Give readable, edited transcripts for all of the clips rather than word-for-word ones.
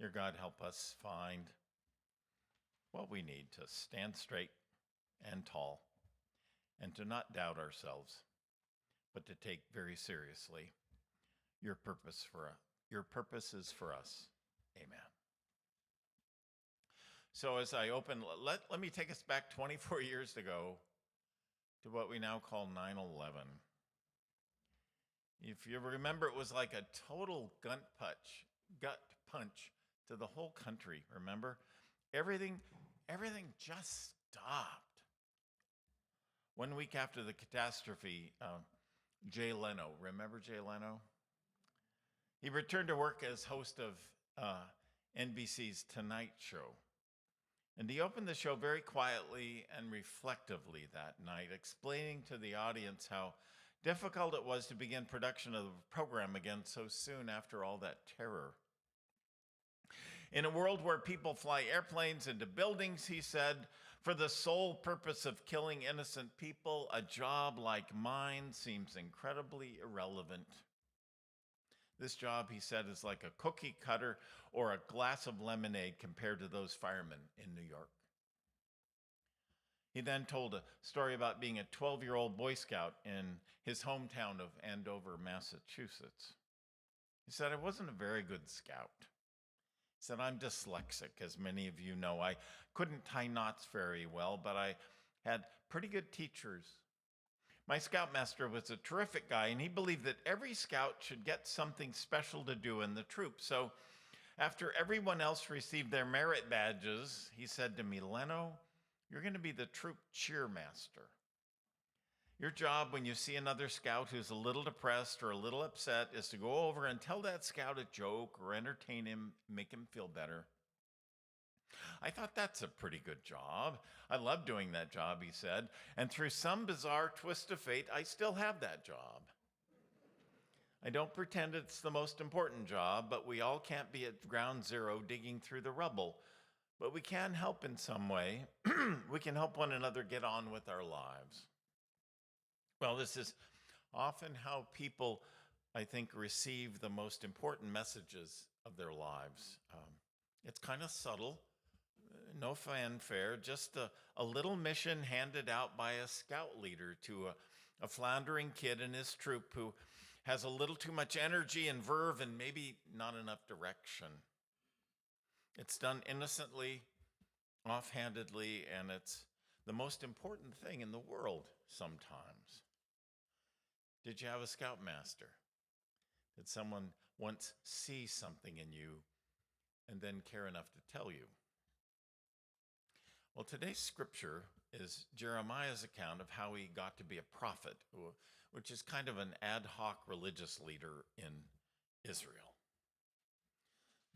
Dear God, help us find what we need to stand straight and tall and to not doubt ourselves, but to take very seriously your purposes for us. Amen. So as I open, let me take us back 24 years ago to what we now call 9/11. If you remember, it was like a total gut punch to the whole country, remember? Everything just stopped. 1 week after the catastrophe, Jay Leno, remember Jay Leno? He returned to work as host of NBC's Tonight Show. And he opened the show very quietly and reflectively that night, explaining to the audience how difficult it was to begin production of the program again so soon after all that terror. In a world where people fly airplanes into buildings, he said, for the sole purpose of killing innocent people, a job like mine seems incredibly irrelevant. This job, he said, is like a cookie cutter or a glass of lemonade compared to those firemen in New York. He then told a story about being a 12-year-old Boy Scout in his hometown of Andover, Massachusetts. He said, I wasn't a very good scout. He said, I'm dyslexic, as many of you know. I couldn't tie knots very well, but I had pretty good teachers. My scoutmaster was a terrific guy, and he believed that every scout should get something special to do in the troop. So after everyone else received their merit badges, he said to me, Leno, you're going to be the troop cheermaster. Your job when you see another scout who's a little depressed or a little upset is to go over and tell that scout a joke or entertain him, make him feel better. I thought that's a pretty good job. I love doing that job, he said. And through some bizarre twist of fate, I still have that job. I don't pretend it's the most important job, but we all can't be at ground zero digging through the rubble. But we can help in some way. We can help one another get on with our lives. Well, this is often how people, I think, receive the most important messages of their lives. It's kind of subtle, no fanfare, just a little mission handed out by a scout leader to a floundering kid in his troop who has a little too much energy and verve and maybe not enough direction. It's done innocently, offhandedly, and it's the most important thing in the world sometimes. Did you have a scoutmaster? Did someone once see something in you and then care enough to tell you? Well, today's scripture is Jeremiah's account of how he got to be a prophet, which is kind of an ad hoc religious leader in Israel.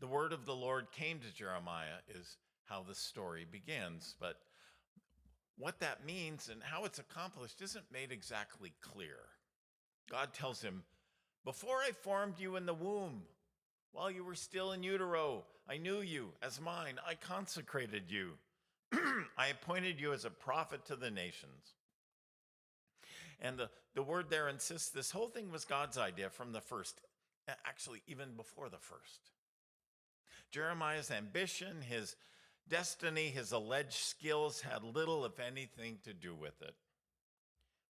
The word of the Lord came to Jeremiah is how the story begins, but what that means and how it's accomplished isn't made exactly clear. God tells him, before I formed you in the womb, while you were still in utero, I knew you as mine. I consecrated you. I appointed you as a prophet to the nations. And the word there insists this whole thing was God's idea from the first, actually even before the first. Jeremiah's ambition, his destiny, his alleged skills had little, if anything, to do with it.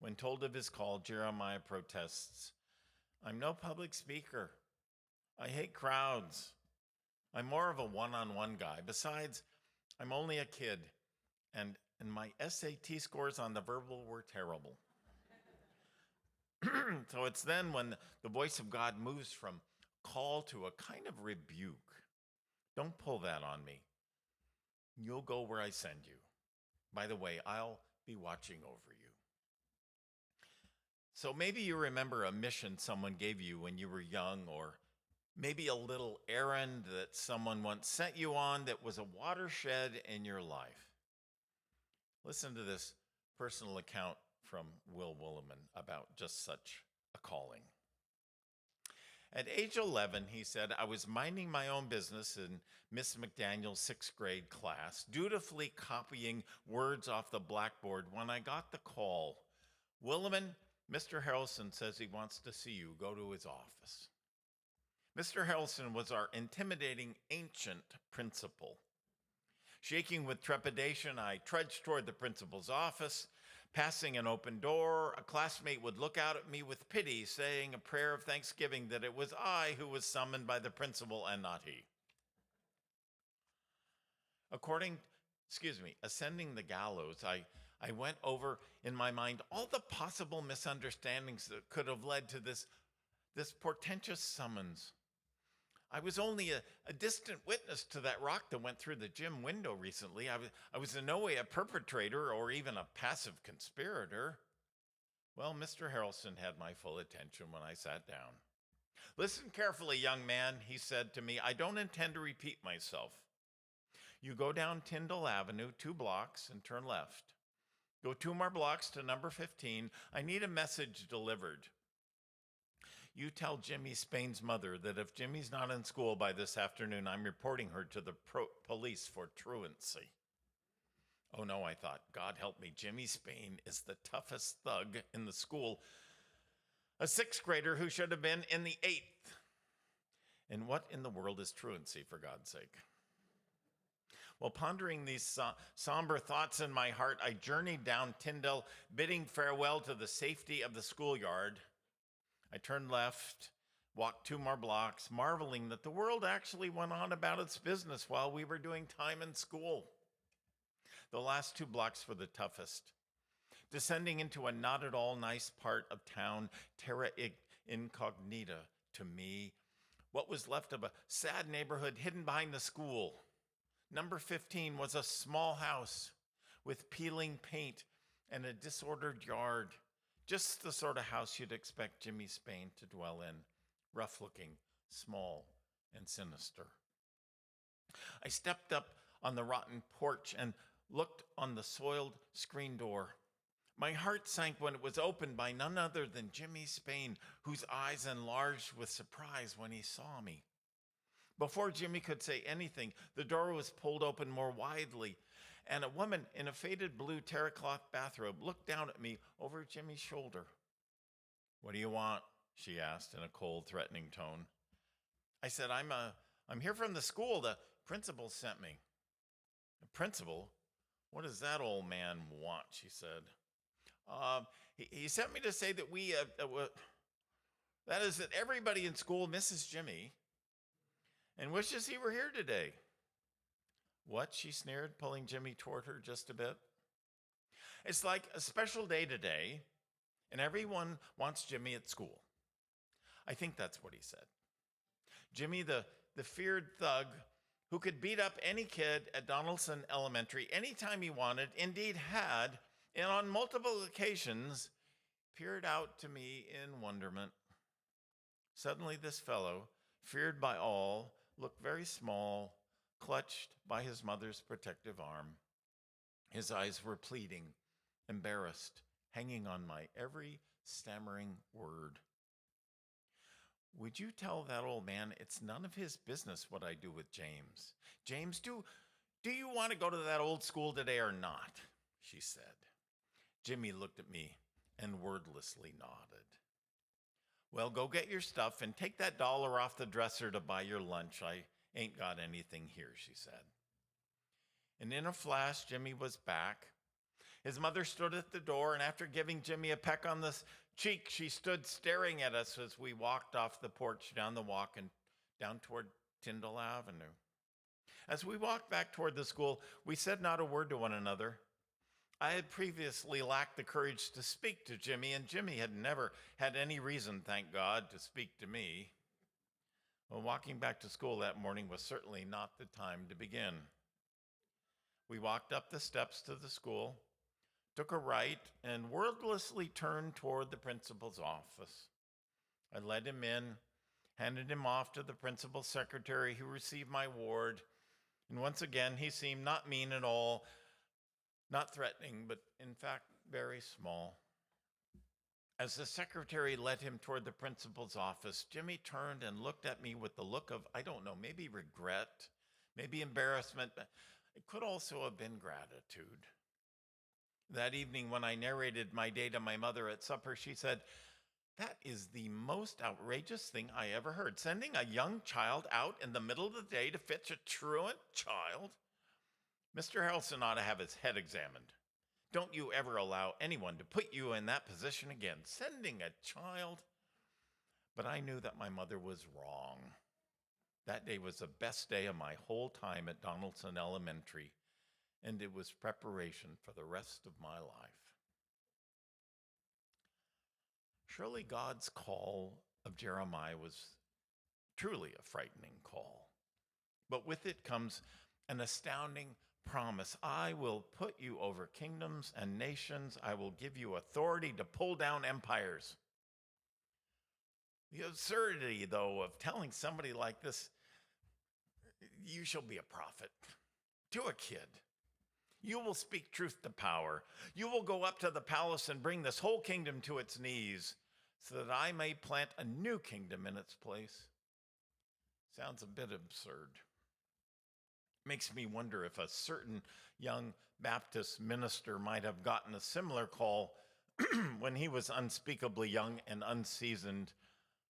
When told of his call, Jeremiah protests, I'm no public speaker. I hate crowds. I'm more of a one-on-one guy. Besides, I'm only a kid, and my SAT scores on the verbal were terrible. So it's then when the voice of God moves from call to a kind of rebuke. Don't pull that on me. You'll go where I send you. By the way, I'll be watching over you. So maybe you remember a mission someone gave you when you were young, or maybe a little errand that someone once sent you on that was a watershed in your life. Listen to this personal account from Will Williman about just such a calling. At age 11, he said, I was minding my own business in Miss McDaniel's 6th grade class, dutifully copying words off the blackboard when I got the call. Williman, Mr. Harrelson says he wants to see you. Go to his office. Mr. Harrelson was our intimidating ancient principal. Shaking with trepidation, I trudged toward the principal's office. Passing an open door, a classmate would look out at me with pity, saying a prayer of thanksgiving that it was I who was summoned by the principal and not he. Ascending the gallows, I went over in my mind all the possible misunderstandings that could have led to this portentous summons. I was only a distant witness to that rock that went through the gym window recently. I was in no way a perpetrator or even a passive conspirator. Well, Mr. Harrelson had my full attention when I sat down. Listen carefully, young man, he said to me. I don't intend to repeat myself. You go down Tyndall Avenue 2 blocks and turn left. Go 2 more blocks to number 15. I need a message delivered. You tell Jimmy Spain's mother that if Jimmy's not in school by this afternoon, I'm reporting her to the police for truancy. Oh no, I thought, God help me, Jimmy Spain is the toughest thug in the school. A 6th grader who should have been in the 8th. And what in the world is truancy, for God's sake? While pondering these somber thoughts in my heart, I journeyed down Tyndall, bidding farewell to the safety of the schoolyard. I turned left, walked 2 more blocks, marveling that the world actually went on about its business while we were doing time in school. The last 2 blocks were the toughest. Descending into a not at all nice part of town, terra incognita to me, what was left of a sad neighborhood hidden behind the school. Number 15 was a small house with peeling paint and a disordered yard. Just the sort of house you'd expect Jimmy Spain to dwell in, rough-looking, small, and sinister. I stepped up on the rotten porch and looked on the soiled screen door. My heart sank when it was opened by none other than Jimmy Spain, whose eyes enlarged with surprise when he saw me. Before Jimmy could say anything, the door was pulled open more widely, and a woman in a faded blue terracloth bathrobe looked down at me over Jimmy's shoulder. What do you want? She asked in a cold, threatening tone. I said, I'm here from the school. The principal sent me. The principal? What does that old man want? She said. He sent me to say that that everybody in school misses Jimmy and wishes he were here today. What? She sneered, pulling Jimmy toward her just a bit. It's like a special day today, and everyone wants Jimmy at school. I think that's what he said. Jimmy, the feared thug who could beat up any kid at Donaldson Elementary anytime he wanted, indeed had, and on multiple occasions, peered out to me in wonderment. Suddenly this fellow, feared by all, looked very small, clutched by his mother's protective arm. His eyes were pleading, embarrassed, hanging on my every stammering word. Would you tell that old man it's none of his business what I do with James? James, do you want to go to that old school today or not? She said. Jimmy looked at me and wordlessly nodded. Well, go get your stuff and take that $1 off the dresser to buy your lunch. I ain't got anything here, she said. And in a flash, Jimmy was back. His mother stood at the door, and after giving Jimmy a peck on the cheek, she stood staring at us as we walked off the porch down the walk and down toward Tyndall Avenue. As we walked back toward the school, we said not a word to one another. I had previously lacked the courage to speak to Jimmy, and Jimmy had never had any reason, thank God, to speak to me. Well, walking back to school that morning was certainly not the time to begin. We walked up the steps to the school, took a right, and wordlessly turned toward the principal's office. I led him in, handed him off to the principal's secretary who received my ward, and once again he seemed not mean at all, not threatening, but in fact very small. As the secretary led him toward the principal's office, Jimmy turned and looked at me with the look of, I don't know, maybe regret, maybe embarrassment, but it could also have been gratitude. That evening when I narrated my day to my mother at supper, she said, That is the most outrageous thing I ever heard. Sending a young child out in the middle of the day to fetch a truant child? Mr. Harrelson ought to have his head examined. Don't you ever allow anyone to put you in that position again, sending a child. But I knew that my mother was wrong. That day was the best day of my whole time at Donaldson Elementary, and it was preparation for the rest of my life. Surely God's call of Jeremiah was truly a frightening call. But with it comes an astounding promise. I will put you over kingdoms and nations. I will give you authority to pull down empires. The absurdity, though, of telling somebody like this, you shall be a prophet, to a kid. You will speak truth to power. You will go up to the palace and bring this whole kingdom to its knees so that I may plant a new kingdom in its place. Sounds a bit absurd. Makes me wonder if a certain young Baptist minister might have gotten a similar call when he was unspeakably young and unseasoned,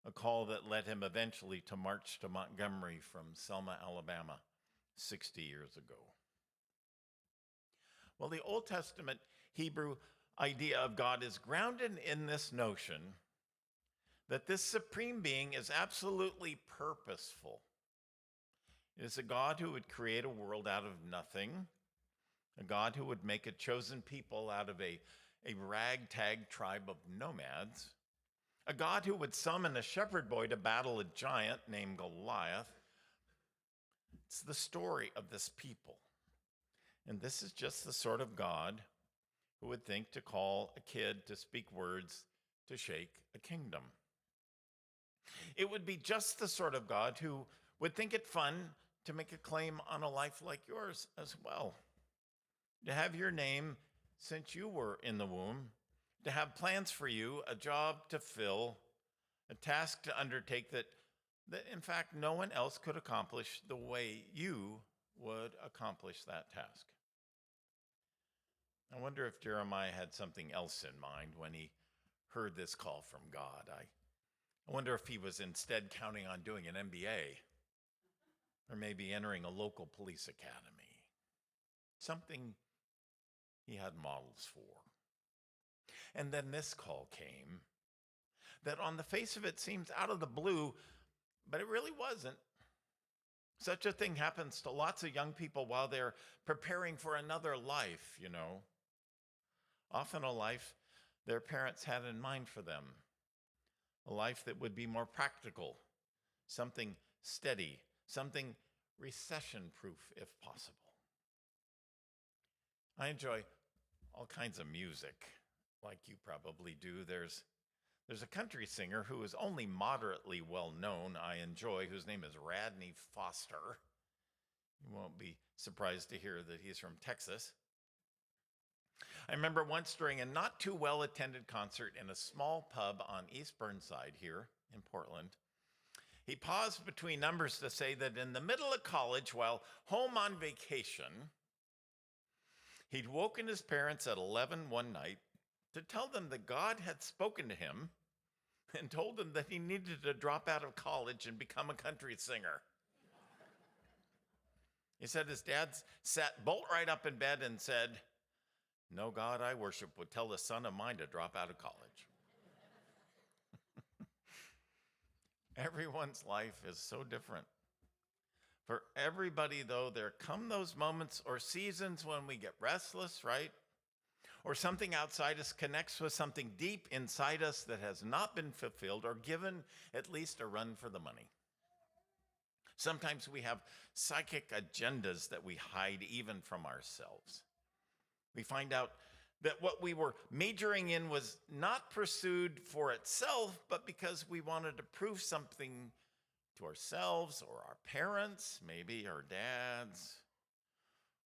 a call that led him eventually to march to Montgomery from Selma, Alabama, 60 years ago. Well, the Old Testament Hebrew idea of God is grounded in this notion that this supreme being is absolutely purposeful. It is a God who would create a world out of nothing, a God who would make a chosen people out of a ragtag tribe of nomads, a God who would summon a shepherd boy to battle a giant named Goliath. It's the story of this people. And this is just the sort of God who would think to call a kid to speak words to shake a kingdom. It would be just the sort of God who would think it fun to make a claim on a life like yours as well. To have your name since you were in the womb, to have plans for you, a job to fill, a task to undertake that in fact no one else could accomplish the way you would accomplish that task. I wonder if Jeremiah had something else in mind when he heard this call from God. I wonder if he was instead counting on doing an MBA or maybe entering a local police academy, something he had models for. And then this call came that on the face of it seems out of the blue, but it really wasn't. Such a thing happens to lots of young people while they're preparing for another life, you know. Often a life their parents had in mind for them, a life that would be more practical, something steady, something recession-proof if possible. I enjoy all kinds of music, like you probably do. There's a country singer who is only moderately well known, I enjoy, whose name is Radney Foster. You won't be surprised to hear that he's from Texas. I remember once during a not too well-attended concert in a small pub on East Burnside here in Portland, he paused between numbers to say that in the middle of college, while home on vacation, he'd woken his parents at 11 one night to tell them that God had spoken to him and told him that he needed to drop out of college and become a country singer. He said his dad sat bolt right up in bed and said, "No God I worship would tell a son of mine to drop out of college." Everyone's life is so different. For everybody, though, there come those moments or seasons when we get restless, right? Or something outside us connects with something deep inside us that has not been fulfilled or given at least a run for the money. Sometimes we have psychic agendas that we hide even from ourselves. We find out that what we were majoring in was not pursued for itself, but because we wanted to prove something to ourselves or our parents, maybe our dads,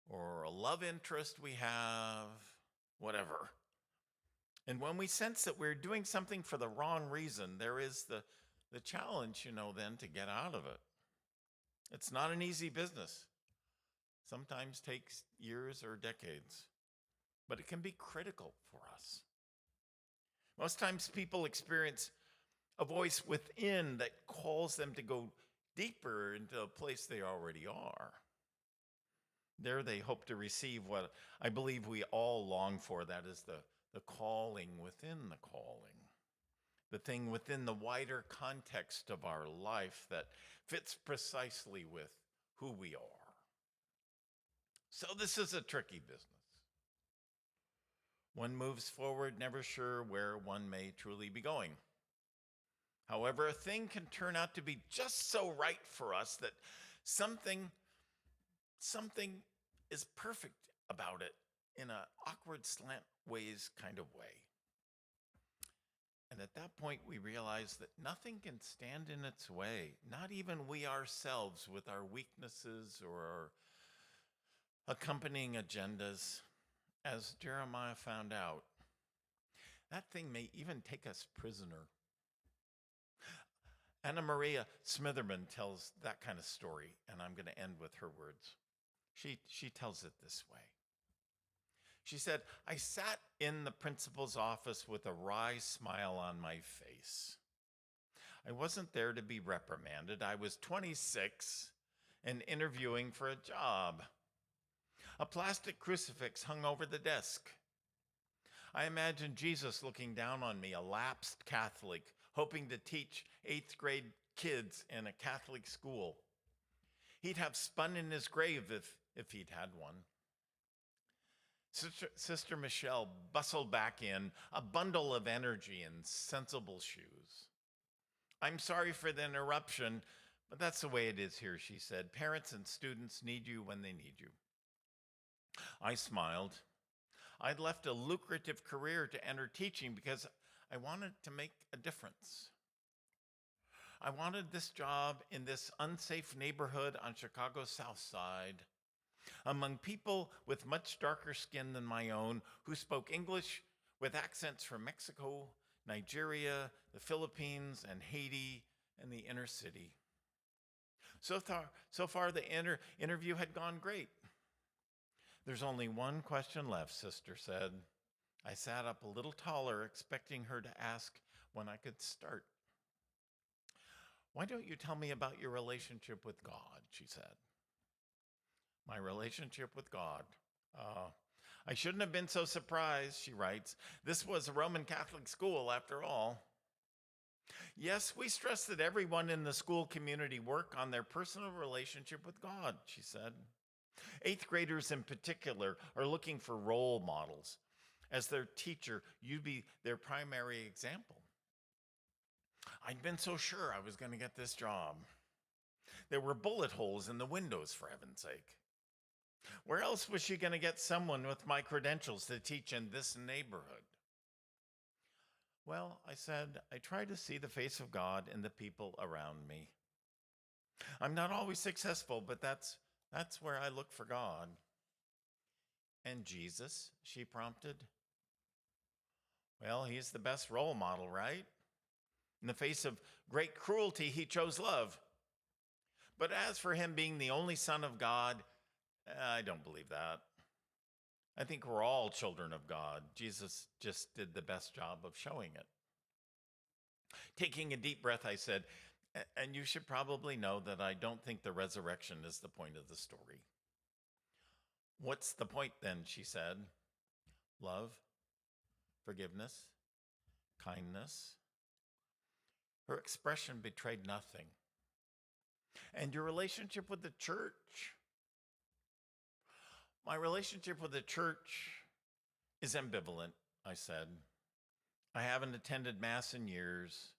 or a love interest we have, whatever. And when we sense that we're doing something for the wrong reason, there is the challenge, then to get out of it. It's not an easy business. Sometimes takes years or decades, but it can be critical for us. Most times people experience a voice within that calls them to go deeper into a place they already are. There they hope to receive what I believe we all long for, that is the calling within the calling, the thing within the wider context of our life that fits precisely with who we are. So this is a tricky business. One moves forward, never sure where one may truly be going. However, a thing can turn out to be just so right for us that something is perfect about it in an awkward slant ways kind of way. And at that point, we realize that nothing can stand in its way, not even we ourselves with our weaknesses or our accompanying agendas. As Jeremiah found out, that thing may even take us prisoner. Anna Maria Smitherman tells that kind of story, and I'm going to end with her words. She tells it this way. She said, I sat in the principal's office with a wry smile on my face. I wasn't there to be reprimanded. I was 26 and interviewing for a job. A plastic crucifix hung over the desk. I imagined Jesus looking down on me, a lapsed Catholic, hoping to teach 8th grade kids in a Catholic school. He'd have spun in his grave if he'd had one. Sister Michelle bustled back in, a bundle of energy and sensible shoes. I'm sorry for the interruption, but that's the way it is here, she said. Parents and students need you when they need you. I smiled. I'd left a lucrative career to enter teaching because I wanted to make a difference. I wanted this job in this unsafe neighborhood on Chicago's South Side, among people with much darker skin than my own who spoke English with accents from Mexico, Nigeria, the Philippines, and Haiti, and the inner city. So far the interview had gone great. There's only one question left, Sister said. I sat up a little taller, expecting her to ask when I could start. Why don't you tell me about your relationship with God, she said. My relationship with God. I shouldn't have been so surprised, she writes. This was a Roman Catholic school, after all. Yes, we stress that everyone in the school community work on their personal relationship with God, she said. 8th graders in particular are looking for role models. As their teacher, you'd be their primary example. I'd been so sure I was going to get this job. There were bullet holes in the windows, for heaven's sake. Where else was she going to get someone with my credentials to teach in this neighborhood? Well, I said, I try to see the face of God in the people around me. I'm not always successful, but that's where I look for God. And Jesus, she prompted. Well, he's the best role model, right? In the face of great cruelty, he chose love. But as for him being the only Son of God, I don't believe that. I think we're all children of God. Jesus just did the best job of showing it. Taking a deep breath, I said, and you should probably know that I don't think the resurrection is the point of the story. What's the point then, she said. Love, forgiveness, kindness. Her expression betrayed nothing. And your relationship with the church? My relationship with the church is ambivalent, I said. I haven't attended Mass in years.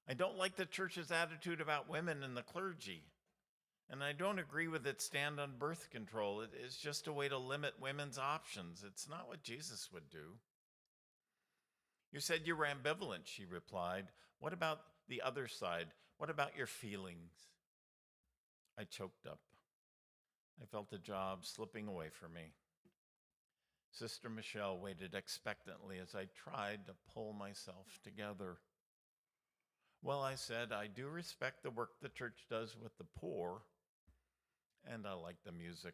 I don't like the church's attitude about women and the clergy. And I don't agree with its stand on birth control. It is just a way to limit women's options. It's not what Jesus would do. You said you were ambivalent, she replied. What about the other side? What about your feelings? I choked up. I felt the job slipping away from me. Sister Michelle waited expectantly as I tried to pull myself together. Well, I said, I do respect the work the church does with the poor, and I like the music.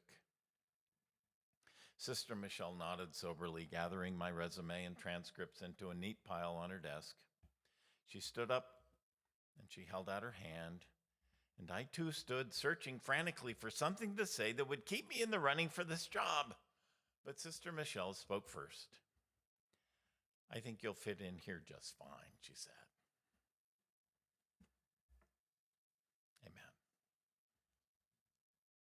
Sister Michelle nodded soberly, gathering my resume and transcripts into a neat pile on her desk. She stood up And she held out her hand, and I too stood searching frantically for something to say that would keep me in the running for this job. But Sister Michelle spoke first. "I think you'll fit in here just fine," she said.